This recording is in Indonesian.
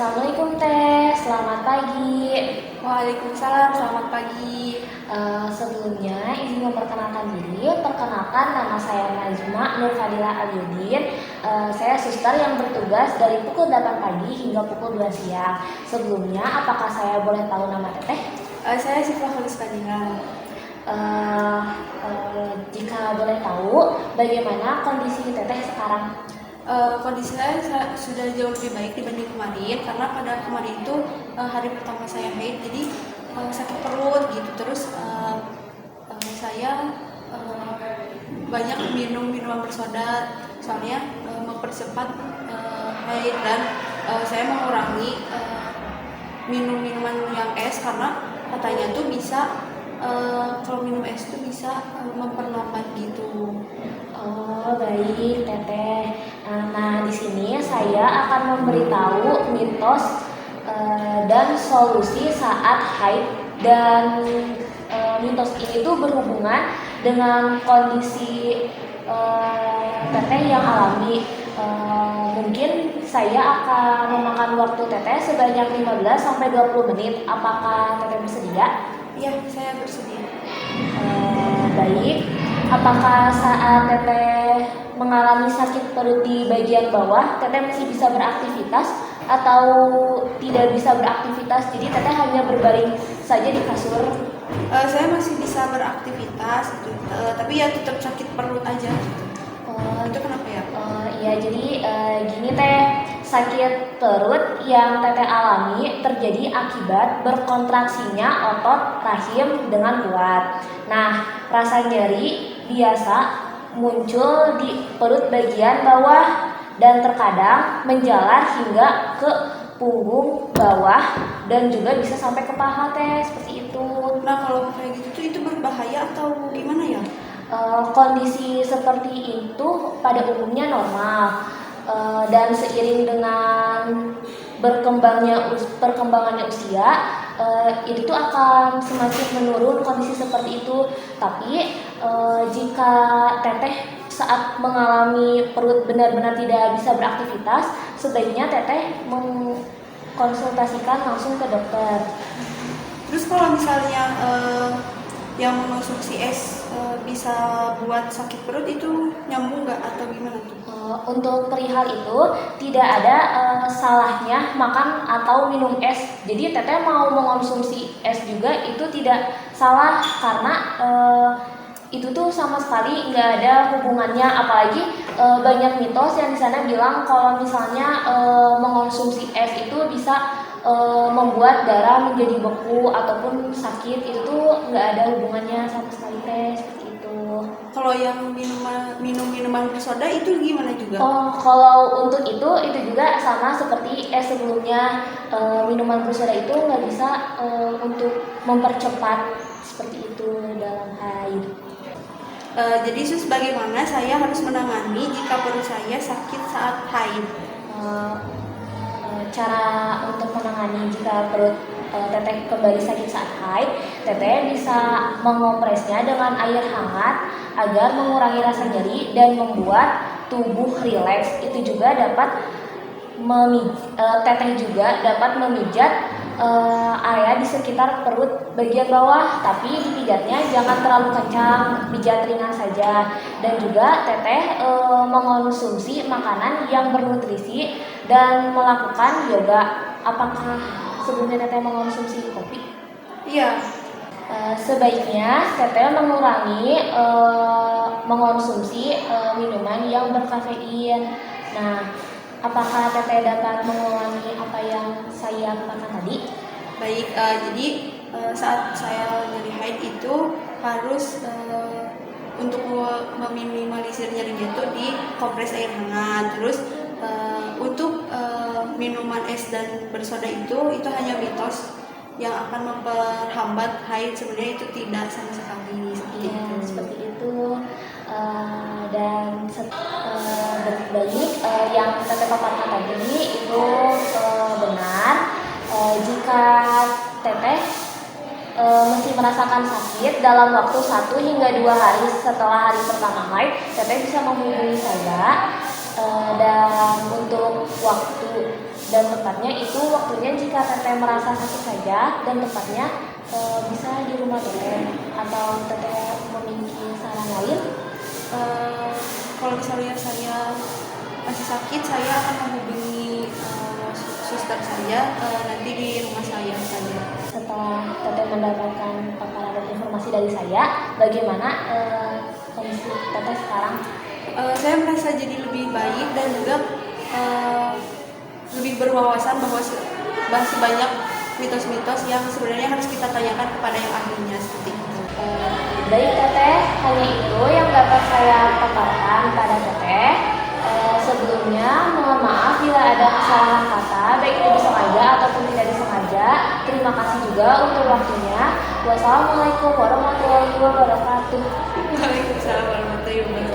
Assalamualaikum Teh, selamat pagi. Waalaikumsalam, selamat pagi. Sebelumnya izin memperkenalkan diri. Perkenalkan, nama saya Najma Nur Fadila Alyudin. Saya suster yang bertugas dari pukul 8 pagi hingga pukul 2 siang. Sebelumnya, apakah saya boleh tahu nama Teteh? Saya Syifa Khalis Fadila. Jika boleh tahu, bagaimana kondisi Teteh sekarang? Kondisi saya sudah jauh lebih baik dibanding kemarin, karena pada kemarin itu hari pertama saya haid, jadi sakit perut gitu. Terus saya banyak minum minuman bersoda, soalnya mempercepat haid, dan saya mengurangi minum minuman yang es, karena katanya tuh bisa kalau minum es tuh bisa memperlambat gitu. Oh, baik, Teteh. Nah, di sini saya akan memberitahu mitos dan solusi saat haid, dan mitos ini tuh berhubungan dengan kondisi Teteh yang alami. Mungkin saya akan memakan waktu Teteh sebanyak 15-20 menit. Apakah Teteh bersedia? Iya, saya bersedia. Baik. Apakah saat Teteh mengalami sakit perut di bagian bawah, Teteh masih bisa beraktivitas atau tidak bisa beraktivitas? Jadi Teteh hanya berbaring saja di kasur. Saya masih bisa beraktivitas gitu, tapi ya tetap sakit perut aja gitu. Itu kenapa ya? Iya, jadi gini Teh, sakit perut yang Teteh alami terjadi akibat berkontraksinya otot rahim dengan kuat. Nah, rasa nyeri biasa muncul di perut bagian bawah dan terkadang menjalar hingga ke punggung bawah dan juga bisa sampai ke paha Teh, seperti itu. Nah, kalau kayak gitu tuh itu berbahaya atau gimana ya? Kondisi seperti itu pada umumnya normal, dan seiring dengan perkembangannya usia, itu tuh akan semakin menurun kondisi seperti itu. Tapi jika Teteh saat mengalami perut benar-benar tidak bisa beraktivitas, sebaiknya Teteh mengkonsultasikan langsung ke dokter. Terus kalau misalnya yang mengonsumsi es bisa buat sakit perut, itu nyambung nggak atau gimana tuh? Untuk perihal itu tidak ada salahnya makan atau minum es. Jadi Teteh mau mengonsumsi es juga itu tidak salah, karena itu tuh sama sekali nggak ada hubungannya. Apalagi banyak mitos yang di sana bilang kalau misalnya mengonsumsi es itu bisa membuat darah menjadi beku ataupun sakit. Itu tuh nggak ada hubungannya sama sekali Teh, seperti itu. Kalau yang minum minuman bersoda itu gimana juga? Kalau untuk itu juga sama seperti es sebelumnya. Minuman bersoda itu nggak bisa untuk mempercepat seperti itu dalam haid. Jadi sus, bagaimana saya harus menangani jika perut saya sakit saat haid? Cara untuk menangani jika perut Teteh kembali sakit saat haid, Teteh bisa mengompresnya dengan air hangat agar mengurangi rasa nyeri dan membuat tubuh rileks. Itu juga dapat Teteh juga dapat memijat area di sekitar perut bagian bawah, tapi dipijatnya jangan terlalu kencang, pijat ringan saja. Dan juga Teteh mengonsumsi makanan yang bernutrisi dan melakukan yoga. Apakah sebelumnya Teteh mengonsumsi kopi? Iya. Sebaiknya Teteh mengurangi mengonsumsi minuman yang berkafein. Nah, apakah Teteh dapat mengulangi apa yang saya katakan tadi? Baik, jadi saat saya nyeri haid itu harus untuk meminimalisir nyerinya itu di kompres air hangat. Terus untuk minuman es dan bersoda itu hanya mitos yang akan memperhambat haid. Sebenarnya itu tidak sama sekali seperti itu. Seperti itu. Dan baik, yang Teteh paparkan tadi itu benar. Jika Teteh masih merasakan sakit dalam waktu 1 hingga 2 hari setelah hari pertama haid, Teteh bisa menghubungi saya. Dan untuk waktu dan tepatnya itu waktunya jika teteh merasa sakit saja dan tepatnya bisa di rumah teteh atau teteh memiliki saran lain. Kalau misalnya saya masih sakit, saya akan menghubungi suster saya nanti di rumah saya saja. Setelah teteh mendapatkan paparan dan informasi dari saya, bagaimana kondisi teteh sekarang? Saya merasa jadi lebih baik dan juga lebih berwawasan bahwa masih banyak mitos-mitos yang sebenarnya harus kita tanyakan kepada yang ahlinya seperti itu. Baik teteh, hanya itu yang dapat saya paparkan pada teteh. Sebelumnya mohon maaf bila ada kesalahan kata, baik itu disengaja ataupun tidak disengaja. Terima kasih juga untuk waktunya. Wassalamualaikum warahmatullahi wabarakatuh. Waalaikumsalam warahmatullahi wabarakatuh.